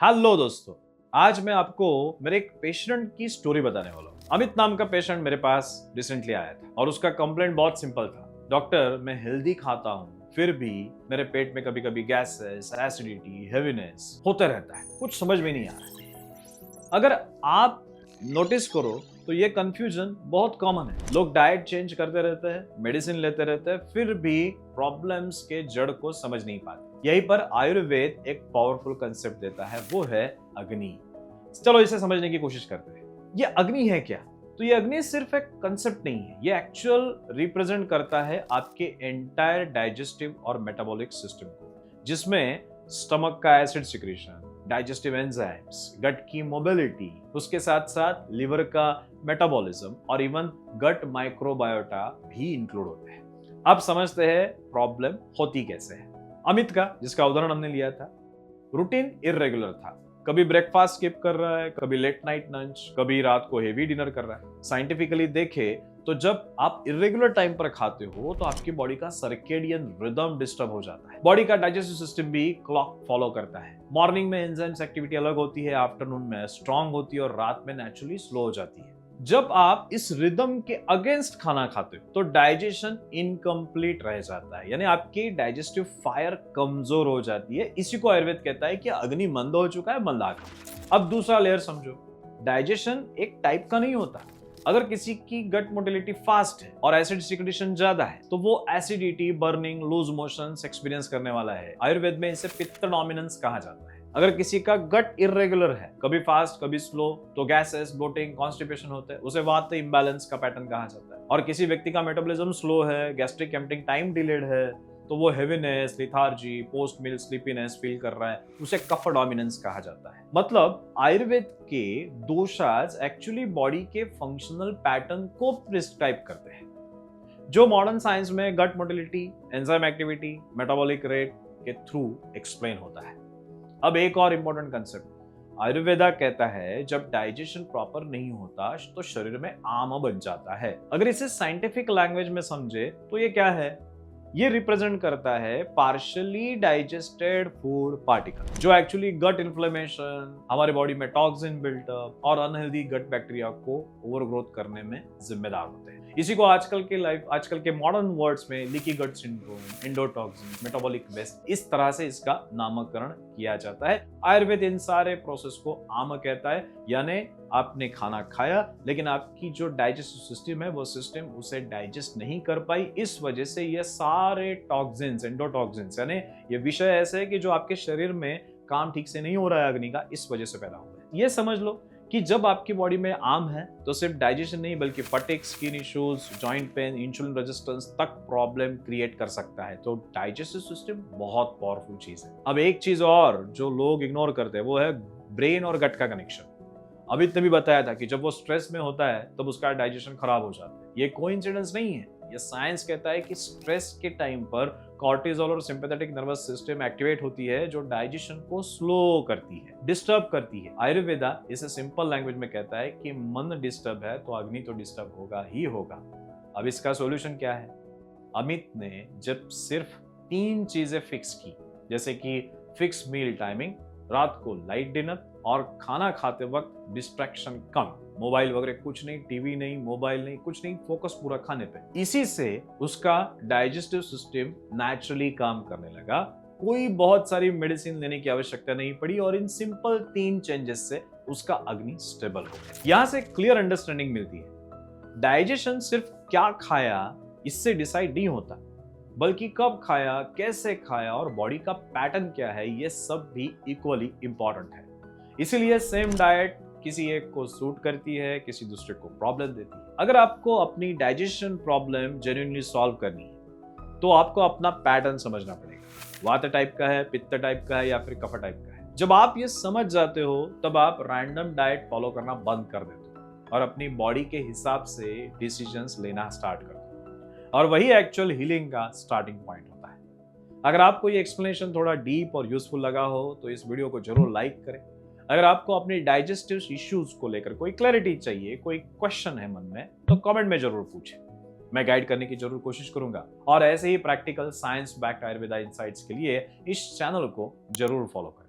Hello दोस्तों, आज मैं आपको मेरे एक पेशेंट की स्टोरी बताने वाला हूँ। अमित नाम का पेशेंट मेरे पास रिसेंटली आया था और उसका कंप्लेंट बहुत सिंपल था। डॉक्टर, मैं हेल्दी खाता हूँ, फिर भी मेरे पेट में कभी कभी गैसेस, एसिडिटी, हेवीनेस होता रहता है, कुछ समझ में नहीं आ रहा है। अगर आप नोटिस करो तो ये कंफ्यूजन बहुत कॉमन है। लोग डाइट चेंज करते रहते हैं, मेडिसिन लेते रहते हैं, फिर भी प्रॉब्लम्स के जड़ को समझ नहीं पाते। यहीं पर आयुर्वेद एक पावरफुल कंसेप्ट देता है, वो है अग्नि। चलो इसे समझने की कोशिश करते हैं। ये अग्नि है क्या? तो ये अग्नि सिर्फ एक कंसेप्ट नहीं है, ये एक्चुअल रिप्रेजेंट करता है आपके एंटायर डाइजेस्टिव और मेटाबॉलिक सिस्टम को, जिसमें स्टमक का एसिड सिक्रीशन, डाइजेस्टिव एंजाइम्स, गट की मोबिलिटी, उसके साथ साथ लिवर का मेटाबॉलिज्म और इवन गट माइक्रोबायोटा भी इंक्लूड होते हैं। अब समझते हैं प्रॉब्लम होती कैसे है। अमित का, जिसका उदाहरण हमने लिया था, रूटीन इरेगुलर था। कभी ब्रेकफास्ट स्किप कर रहा है, कभी लेट नाइट लंच, कभी रात को हेवी डिनर कर रहा है। साइंटिफिकली देखे तो जब आप इरेगुलर टाइम पर खाते हो तो आपकी बॉडी का सर्केडियन रिदम डिस्टर्ब हो जाता है। बॉडी का डाइजेस्टिव सिस्टम भी क्लॉक फॉलो करता है। मॉर्निंग में एंजाइम्स एक्टिविटी अलग होती है, आफ्टरनून में स्ट्रांग होती है और रात में नेचुरली स्लो हो जाती है। जब आप इस रिदम के अगेंस्ट खाना खाते हो तो डाइजेशन इनकम्प्लीट रह जाता है, यानी आपकी डाइजेस्टिव फायर कमजोर हो जाती है। इसी को आयुर्वेद कहता है कि अग्नि मंद हो चुका है, मंदाग्नि। अब दूसरा लेयर समझो, डाइजेशन एक टाइप का नहीं होता। अगर किसी की गट मोटिलिटी फास्ट है और एसिड सिक्रीशन ज्यादा है तो वो acidity, burning, loose motions experience करने वाला है। आयुर्वेद में इसे पित्त डोमिनेंस कहा जाता है। अगर किसी का गट इरेगुलर है, कभी फास्ट कभी स्लो, तो गैसेस, ब्लोटिंग, कॉन्स्टिपेशन होते हैं, उसे वात इम्बैलेंस का पैटर्न कहा जाता है। और किसी व्यक्ति का मेटाबॉलिज्म स्लो है, गैस्ट्रिक एम्प्टिंग टाइम डिलेड है, तो वो हेवीनेस, लिथार्जी, पोस्ट मील स्लीपीनेस फील कर रहा है, उसे कफ डोमिनेंस कहा जाता है। मतलब आयुर्वेद के दोषाज एक्चुअली बॉडी के फंक्शनल पैटर्न को प्रिस्क्राइब करते हैं, जो मॉडर्न साइंस में gut motility, enzyme activity, metabolic rate के थ्रू एक्सप्लेन होता है। अब एक और इंपॉर्टेंट कंसेप्ट, आयुर्वेदा कहता है जब डाइजेशन प्रॉपर नहीं होता तो शरीर में आम बन जाता है। अगर इसे साइंटिफिक लैंग्वेज में समझे तो ये क्या है? ये रिप्रेजेंट करता है पार्शियली डाइजेस्टेड फूड पार्टिकल, जो एक्चुअली गट इन्फ्लेमेशन, हमारे बॉडी में टॉक्सिन बिल्टअप और अनहेल्दी गट बैक्टीरिया को ओवरग्रोथ करने में जिम्मेदार होते हैं। इसी को आजकल के मॉडर्न वर्ड्स में leaky gut syndrome, endotoxin, metabolic waste, इस तरह से इसका नामकरण किया जाता है। आयुर्वेद इन सारे प्रोसेस को आम कहता है, यानी आपने खाना खाया लेकिन आपकी जो डाइजेस्टिव सिस्टम है वो सिस्टम उसे डाइजेस्ट नहीं कर पाई, इस वजह से ये सारे टॉक्सिन्स, एंडोटॉक्सिन्स, यानी ये विषय ऐसे है कि जो आपके शरीर में काम ठीक से नहीं हो रहा है अग्नि का, इस वजह से पैदा हुआ है। ये समझ लो कि जब आपकी बॉडी में आम है तो सिर्फ डाइजेशन नहीं बल्कि fatigue, skin issues, joint pain, insulin resistance तक प्रॉब्लम क्रिएट कर सकता है। तो डाइजेस्टिव सिस्टम बहुत पावरफुल चीज है। अब एक चीज और जो लोग इग्नोर करते हैं वो है ब्रेन और गट का कनेक्शन। अमित ने भी बताया था कि जब वो स्ट्रेस में होता है तब उसका डाइजेशन खराब हो जाता है। ये कोइंसिडेंस नहीं है, ये साइंस कहता है कि स्ट्रेस के टाइम पर कॉर्टिसोल और सिंपैथेटिक नर्वस सिस्टम एक्टिवेट होती है, जो डाइजेशन को स्लो करती है, डिस्टर्ब करती है। आयुर्वेदा इसे सिंपल लैंग्वेज में कहता है कि मन डिस्टर्ब है तो अग्नि तो डिस्टर्ब होगा ही होगा। अब इसका सॉल्यूशन क्या है? अमित ने जब सिर्फ 3 चीजें फिक्स की, जैसे कि फिक्स मील टाइमिंग, रात को लाइट डिनर और खाना खाते वक्त डिस्ट्रैक्शन कम, मोबाइल वगैरह कुछ नहीं, टीवी नहीं, मोबाइल नहीं, कुछ नहीं, फोकस पूरा खाने पे, इसी से उसका डाइजेस्टिव सिस्टम नेचुरली काम करने लगा। कोई बहुत सारी मेडिसिन लेने की आवश्यकता नहीं पड़ी और इन सिंपल 3 चेंजेस से उसका अग्नि स्टेबल हो गया। यहां से क्लियर अंडरस्टैंडिंग मिलती है, डाइजेशन सिर्फ क्या खाया इससे डिसाइड नहीं होता, बल्कि कब खाया, कैसे खाया और बॉडी का पैटर्न क्या है, ये सब भी इक्वली इंपॉर्टेंट है। इसीलिए सेम डाइट किसी एक को सूट करती है, किसी दूसरे को प्रॉब्लम देती है। अगर आपको अपनी डाइजेशन प्रॉब्लम जेन्युइनली सॉल्व करनी है तो आपको अपना पैटर्न समझना पड़ेगा, वात टाइप का है, पित्त टाइप का है या फिर कफ टाइप का है। जब आप ये समझ जाते हो तब आप रैंडम डाइट फॉलो करना बंद कर देते हो और अपनी बॉडी के हिसाब से डिसीजंस लेना स्टार्ट करते हो, और वही एक्चुअल हीलिंग का स्टार्टिंग पॉइंट होता है। अगर आपको ये एक्सप्लेनेशन थोड़ा डीप और यूजफुल लगा हो तो इस वीडियो को जरूर लाइक करें। अगर आपको अपने डाइजेस्टिव इश्यूज को लेकर कोई क्लैरिटी चाहिए, कोई क्वेश्चन है मन में, तो कमेंट में जरूर पूछें, मैं गाइड करने की जरूर कोशिश करूंगा। और ऐसे ही practical science backed Ayurveda insights के लिए इस चैनल को जरूर फॉलो करें।